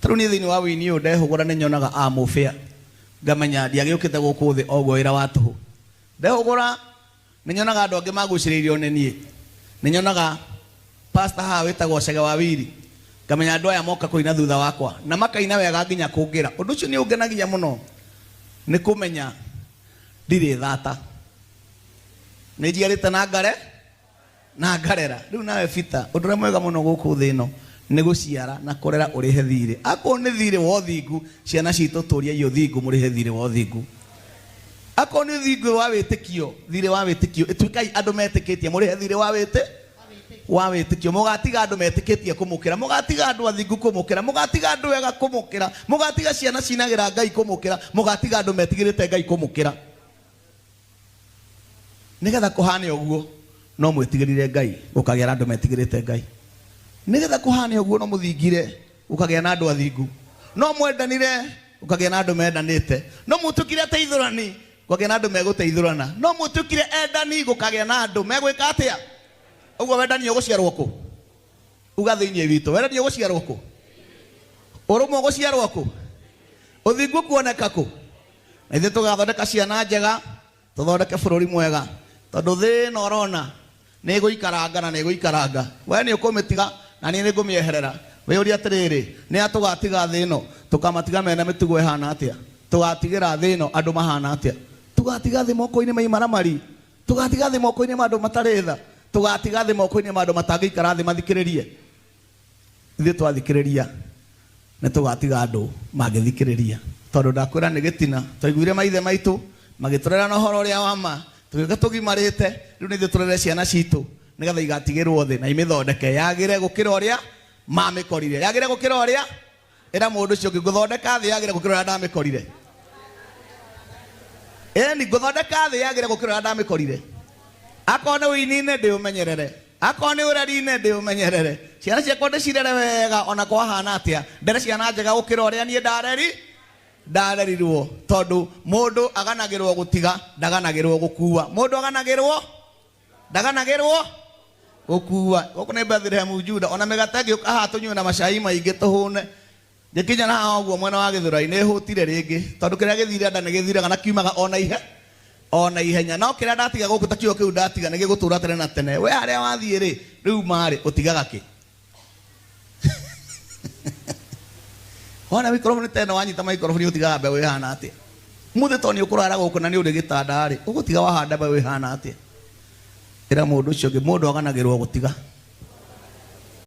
Taru ni thini wa wini uyu ndehugura ni nyonaga amufia ngamenya ndiagiukite guku thi ogwo wira wa tuhu ndehugura ni nyonaga andu angi maguciriirio ni nie ni nyonaga pastor haha witagwo Chege wa Wili ngamenya andu aya moka kuina thutha wakwa na makaina wega nginya kungira undu ucio ni ungenagia muno ni kumenya ndiri thata ni njiarite na ngarera riu nawe Peter undu mwega muno guku thi no ni guciara na kurera urihe thire akwo ni thire wo thingu ciana citu turia iyo thingu murihe thire wo thingu akwo ni thingu wa witikio thire wa witikio itwikai andu metikitie murihe thire wa witikio mugatiga andu metikitie kumukira mugatiga andu athingu kumukira mugatiga andu wega kumukira mugatiga ciana cinagira Ngai kumukira mugatiga andu metigirite Ngai kumukira nigetha kuhane uguo no mwetigirire Ngai ukagira andu metigirite Ngai nigetha kuhane uguo no muthingire ukagia na andu athingu no mwendanire ukagia na andu mendanite no mutukire teithurani ukagia na andu meguteithurana no mutukire endani gukagia na andu megwika atia uguo wendani uguciarwo ku uga thiini witu wendani uguciarwo ku urumo uguciarwo ku uthingu kuoneka ku na ithe tugathondeka ciana njega tuthondeke bururi mwega tondu thi no rona ni guikaranga na ni guikaranga we ni ukumitiga na ni ngumieherera we uri atiriri ni atugatiga thi no tukamatiga mena mitugo ihana atia tugatigira thi no andu mahana atia tugatiga thi moko-ini maimaramari tugatiga thi moko-ini ma andu mataritha tugatiga thi moko-ini ma andu matangikara thi mathikiririe ithe twathikiriria ni tugatiga andu mangithikiriria tondu ndakwira ni gitina twaiguire maithe maitu magiturera na horo ria wama tugiga tugimarite riu ni ithe turere ciana citu nigetha igatigirwo thi na imithondeke yagire gukira uria mamikorire yagire gukira uria era mundu ucio ngiguthondeka thi yagire gukira uria ndamikorire ni guthondeka thi yagire gukira uria ndamikorire akone wini-ini ndi umenyerere akone ureri-ini ndi umenyerere ciana ciakwa ndicirere wega ona kwahana atia ndere ciana njega gukira uria nie ndarerirwo tondu mundu aganagirwo gutiga ndaganagirwo gukua mundu aganagirwo ndaganagirwo gukua goko ni Bethlehem Juda ona megate ngiuka haha tunywe na macai maingi tuhune ngikinya na haha uguo mwena wa Githurai ni hutire ringi tondu kiria githire nda ni githiraga na kiumaga ona ihenya no kiria ndatiga guku takio kiu ndatiga ni gigutura tene na tene we haria wathie ri riu mari utigaga ki ona microphone tena wanyita microphone utigaga mbe we hana atia muthe toni ukurara guku na ni uri gitanda ri ugutiga wahanda mbe we hana atia era mundu ucio ngi mundu aganagirwo gutiga